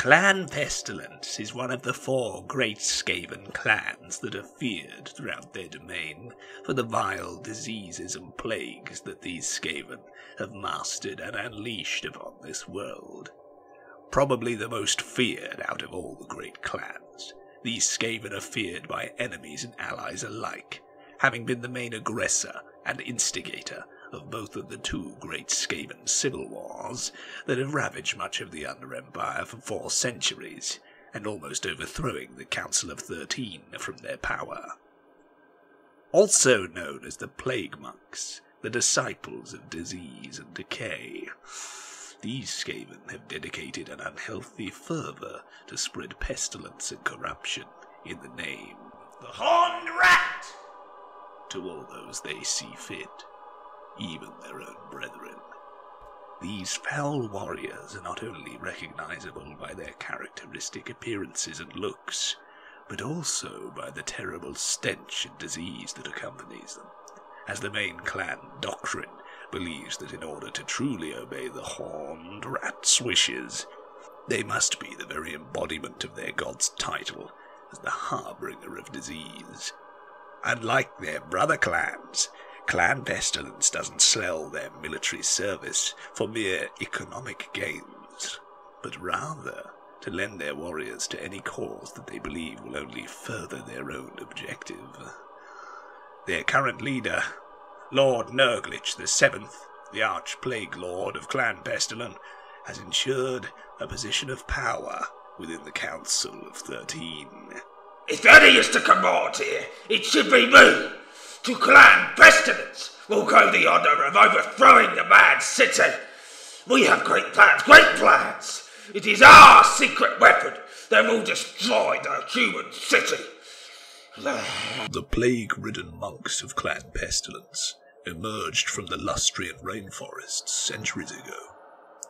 Clan Pestilence is one of the 4 great Skaven clans that are feared throughout their domain for the vile diseases and plagues that these Skaven have mastered and unleashed upon this world. Probably the most feared out of all the great clans, these Skaven are feared by enemies and allies alike, having been the main aggressor and instigator of both of the 2 great Skaven civil wars that have ravaged much of the Under Empire for 4 centuries, and almost overthrowing the Council of 13 from their power. Also known as the Plague Monks, the disciples of disease and decay, these Skaven have dedicated an unhealthy fervour to spread pestilence and corruption in the name of the Horned Rat to all those they see fit, even their own brethren. These foul warriors are not only recognizable by their characteristic appearances and looks, but also by the terrible stench and disease that accompanies them, as the main clan doctrine believes that in order to truly obey the Horned Rat's wishes, they must be the very embodiment of their god's title as the harbinger of disease. Unlike their brother clans, Clan Pestilence doesn't sell their military service for mere economic gains, but rather to lend their warriors to any cause that they believe will only further their own objective. Their current leader, Lord Nurglich VII, the Arch-Plague Lord of Clan Pestilence, has ensured a position of power within the Council of 13. If any is to command here, it should be me. To Clan Pestilence will go the honour of overthrowing the mad city. We have great plans. It is our secret weapon that will destroy the human city. The plague-ridden monks of Clan Pestilence emerged from the Lustrian rainforests centuries ago.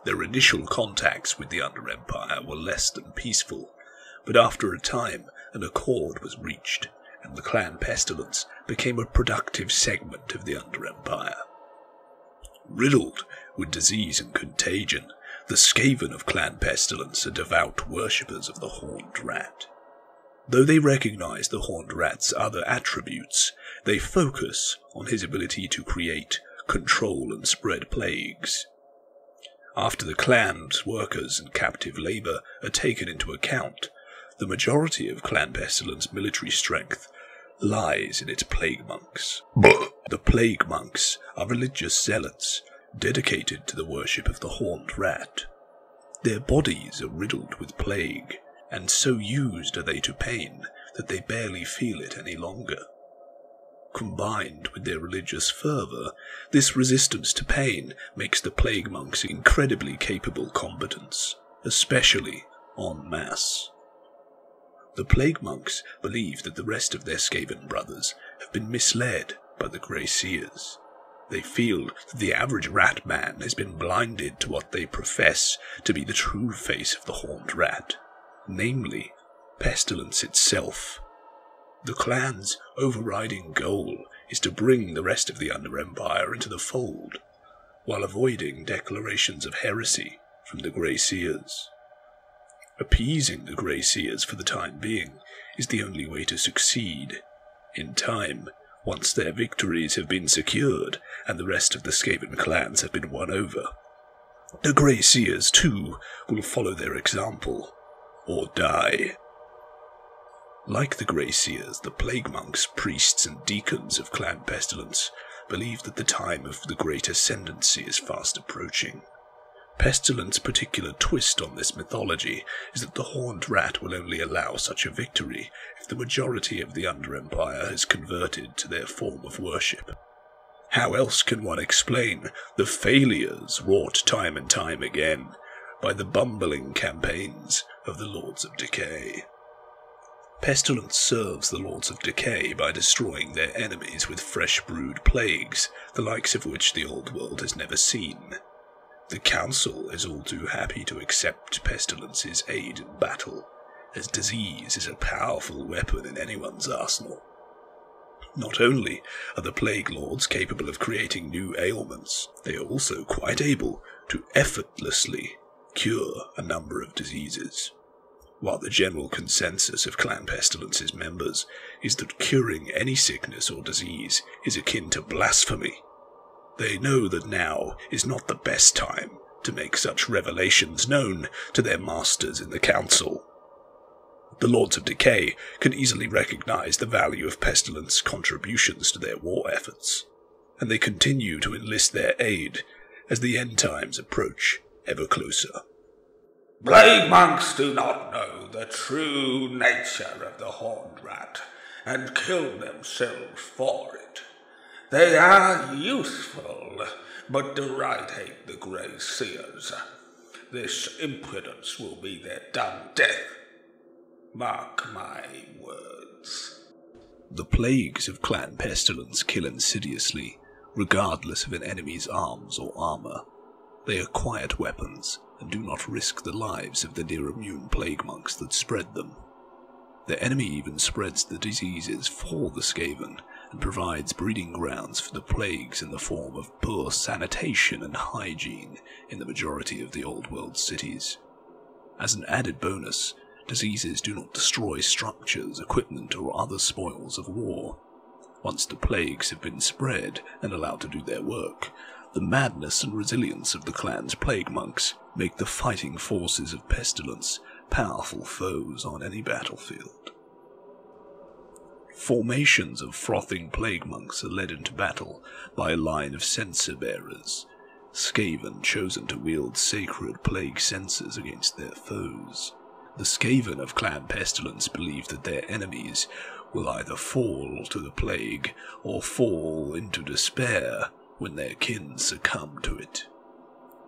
Their initial contacts with the Under Empire were less than peaceful, but after a time an accord was reached, and the Clan Pestilence became a productive segment of the Under Empire. Riddled with disease and contagion, the Skaven of Clan Pestilence are devout worshippers of the Horned Rat. Though they recognize the Horned Rat's other attributes, they focus on his ability to create, control, and spread plagues. After the clan's workers and captive labor are taken into account, the majority of Clan Pestilence military strength lies in its Plague Monks. The Plague Monks are religious zealots dedicated to the worship of the Horned Rat. Their bodies are riddled with plague, and so used are they to pain that they barely feel it any longer. Combined with their religious fervour, this resistance to pain makes the Plague Monks incredibly capable combatants, especially en masse. The Plague Monks believe that the rest of their Skaven brothers have been misled by the Grey Seers. They feel that the average rat man has been blinded to what they profess to be the true face of the Horned Rat, namely, pestilence itself. The clan's overriding goal is to bring the rest of the Under Empire into the fold, while avoiding declarations of heresy from the Grey Seers. Appeasing the Grey Seers for the time being is the only way to succeed. In time, once their victories have been secured and the rest of the Skaven clans have been won over, the Grey Seers too will follow their example, or die. Like the Grey Seers, the Plague Monks, priests and deacons of Clan Pestilence believe that the time of the Great Ascendancy is fast approaching. Pestilence's particular twist on this mythology is that the Horned Rat will only allow such a victory if the majority of the Under Empire has converted to their form of worship. How else can one explain the failures wrought time and time again by the bumbling campaigns of the Lords of Decay? Pestilence serves the Lords of Decay by destroying their enemies with fresh-brewed plagues, the likes of which the old world has never seen. The Council is all too happy to accept Pestilence's aid in battle, as disease is a powerful weapon in anyone's arsenal. Not only are the Plague Lords capable of creating new ailments, they are also quite able to effortlessly cure a number of diseases. while the general consensus of Clan Pestilence's members is that curing any sickness or disease is akin to blasphemy. They know that now is not the best time to make such revelations known to their masters in the council. The Lords of Decay can easily recognize the value of Pestilence contributions to their war efforts, and they continue to enlist their aid as the end times approach ever closer. Plague monks do not know the true nature of the horned rat, and kill themselves for it. They are useful, but deride the grey seers. This impudence will be their done death. Mark my words. The plagues of Clan Pestilence kill insidiously, regardless of an enemy's arms or armor. They are quiet weapons, and do not risk the lives of the near-immune plague monks that spread them. The enemy even spreads the diseases for the Skaven, and provides breeding grounds for the plagues in the form of poor sanitation and hygiene in the majority of the Old World cities. As an added bonus, diseases do not destroy structures, equipment, or other spoils of war. Once the plagues have been spread and allowed to do their work, the madness and resilience of the clan's plague monks make the fighting forces of Pestilence powerful foes on any battlefield. Formations of frothing plague monks are led into battle by a line of censer bearers, Skaven chosen to wield sacred plague censers against their foes. The Skaven of Clan Pestilence believe that their enemies will either fall to the plague or fall into despair when their kin succumb to it.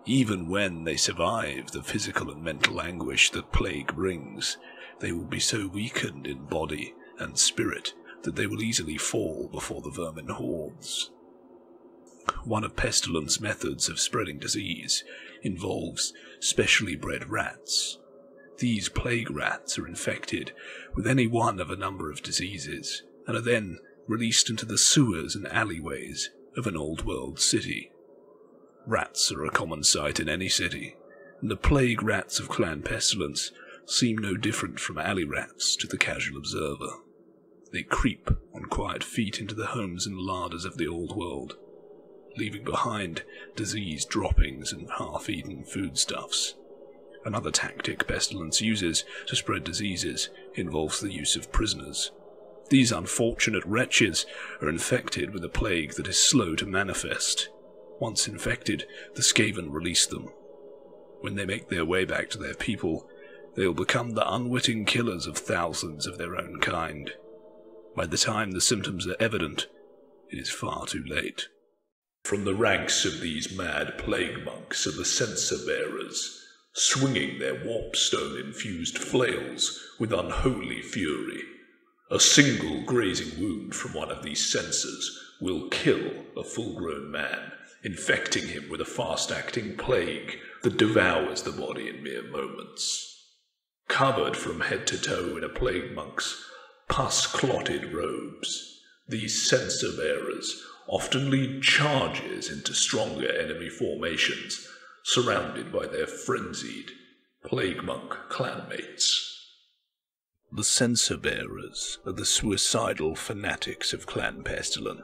Even when they survive the physical and mental anguish that plague brings, they will be so weakened in body and spirit that they will easily fall before the vermin hordes. One of Pestilence's methods of spreading disease involves specially bred rats. These plague rats are infected with any one of a number of diseases, and are then released into the sewers and alleyways of an old world city. Rats are a common sight in any city, and the plague rats of Clan Pestilence seem no different from alley rats to the casual observer. They creep on quiet feet into the homes and larders of the old world, leaving behind diseased droppings and half-eaten foodstuffs. Another tactic Pestilence uses to spread diseases involves the use of prisoners. These unfortunate wretches are infected with a plague that is slow to manifest. Once infected, the Skaven release them. When they make their way back to their people, they will become the unwitting killers of thousands of their own kind. By the time the symptoms are evident, it is far too late. From the ranks of these mad plague monks are the censer bearers, swinging their warpstone-infused flails with unholy fury. A single grazing wound from one of these censers will kill a full-grown man, infecting him with a fast-acting plague that devours the body in mere moments. Covered from head to toe in a plague monk's pus-clotted robes, these censer bearers often lead charges into stronger enemy formations, surrounded by their frenzied plague monk clanmates. The censer bearers are the suicidal fanatics of Clan Pestilence,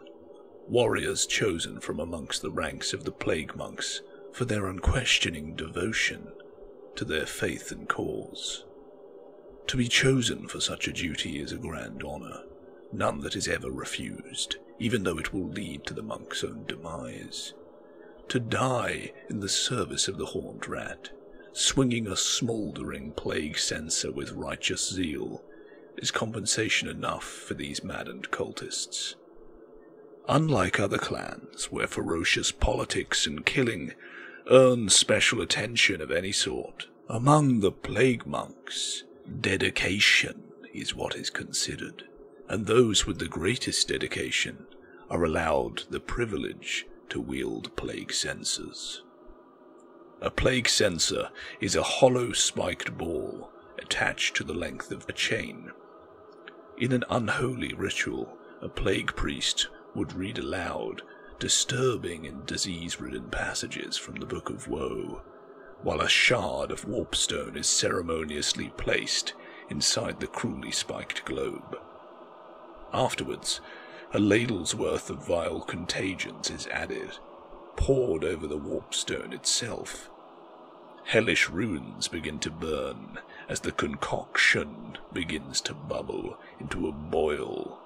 warriors chosen from amongst the ranks of the plague monks for their unquestioning devotion to their faith and cause. To be chosen for such a duty is a grand honor, none that is ever refused, even though it will lead to the monk's own demise. To die in the service of the horned rat, swinging a smouldering plague censer with righteous zeal, is compensation enough for these maddened cultists. Unlike other clans, where ferocious politics and killing earn special attention of any sort, among the plague monks, dedication is what is considered, and those with the greatest dedication are allowed the privilege to wield plague censers. A plague censer is a hollow spiked ball attached to the length of a chain. In an unholy ritual, a plague priest would read aloud disturbing and disease-ridden passages from the Book of Woe, while a shard of warpstone is ceremoniously placed inside the cruelly spiked globe. Afterwards, a ladle's worth of vile contagions is added, poured over the warpstone itself. Hellish runes begin to burn as the concoction begins to bubble into a boil,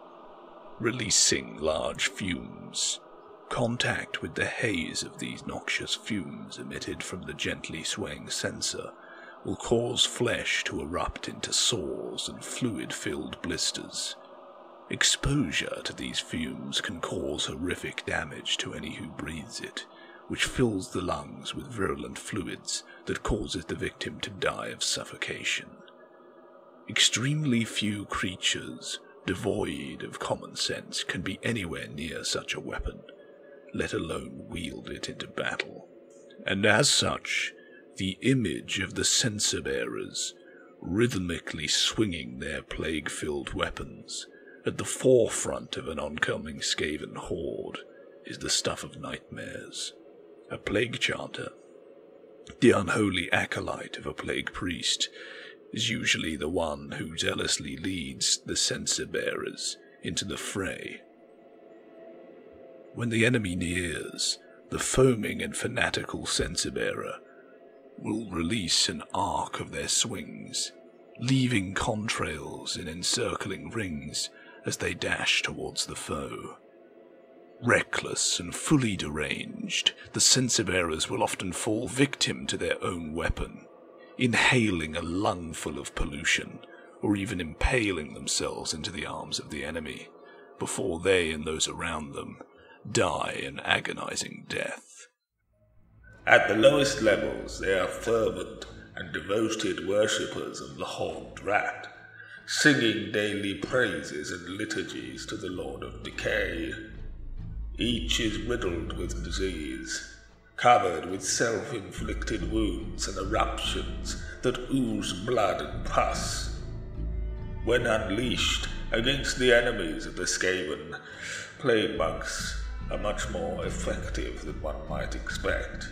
releasing large fumes. Contact with the haze of these noxious fumes emitted from the gently swaying censer will cause flesh to erupt into sores and fluid-filled blisters. Exposure to these fumes can cause horrific damage to any who breathes it, which fills the lungs with virulent fluids that causes the victim to die of suffocation. Extremely few creatures, devoid of common sense, can be anywhere near such a weapon, let alone wield it into battle. And as such, the image of the censer-bearers, rhythmically swinging their plague-filled weapons at the forefront of an oncoming Skaven horde, is the stuff of nightmares. A plague chanter, the unholy acolyte of a plague priest, is usually the one who zealously leads the censer-bearers into the fray. When the enemy nears, the foaming and fanatical censer-bearer will release an arc of their swings, leaving contrails in encircling rings as they dash towards the foe. Reckless and fully deranged, the censer-bearers will often fall victim to their own weapon, inhaling a lungful of pollution, or even impaling themselves into the arms of the enemy, before they and those around them die an agonizing death. At the lowest levels, they are fervent and devoted worshippers of the horned rat, singing daily praises and liturgies to the Lord of Decay. Each is riddled with disease, covered with self-inflicted wounds and eruptions that ooze blood and pus. When unleashed against the enemies of the Skaven, plague monks are much more effective than one might expect.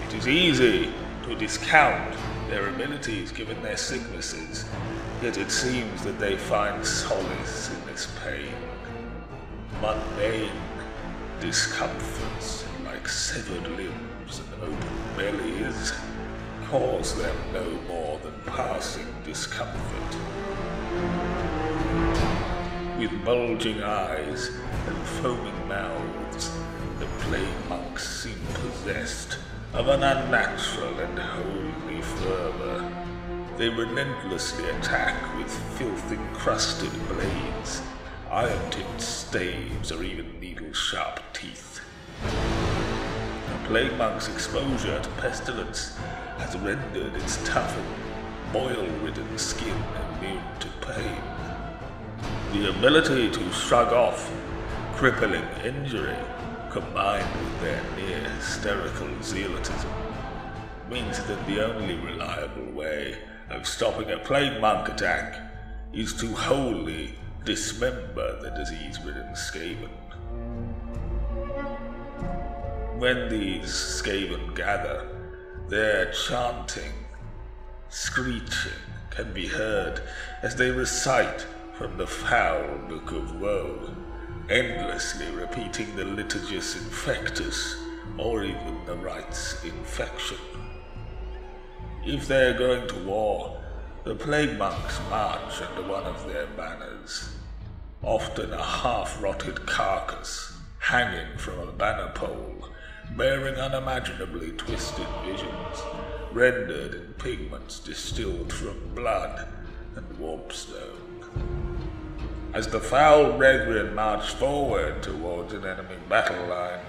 It is easy to discount their abilities given their sicknesses, yet it seems that they find solace in this pain. Mundane discomforts like severed limbs and open bellies cause them no more than passing discomfort. With bulging eyes and foaming mouths, the plague monks seem possessed of an unnatural and holy fervor. They relentlessly attack with filth-encrusted blades, iron-tipped staves, or even needle-sharp teeth. The plague monk's exposure to pestilence has rendered its toughened, boil-ridden skin immune to pain. The ability to shrug off crippling injury, combined with their near-hysterical zealotism, means that the only reliable way of stopping a plague monk attack is to wholly dismember the disease-ridden Skaven. When these Skaven gather, their chanting, screeching can be heard as they recite from the foul Book of Woe, endlessly repeating the Liturgus Infectus, or even the Rites Infection. If they are going to war, the plague monks march under one of their banners, often a half-rotted carcass hanging from a banner pole, bearing unimaginably twisted visions, rendered in pigments distilled from blood and warpstone. As the foul brethren march forward towards an enemy battle line,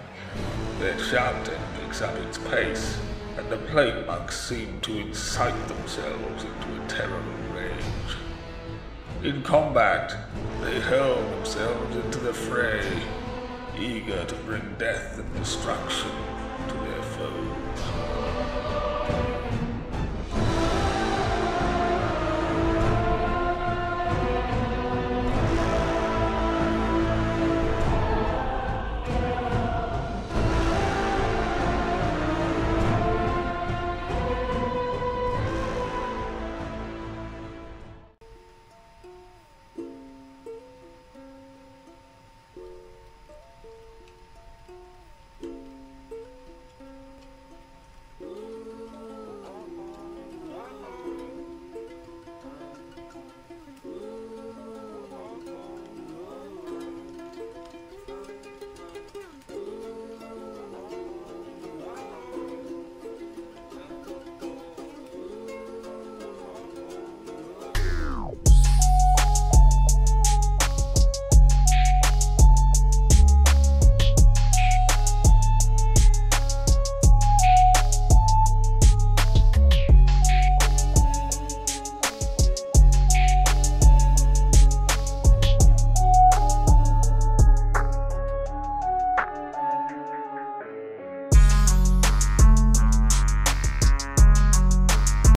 their chanting picks up its pace, and the plague monks seem to incite themselves into a terrible rage. In combat, they hurl themselves into the fray, eager to bring death and destruction to their foes.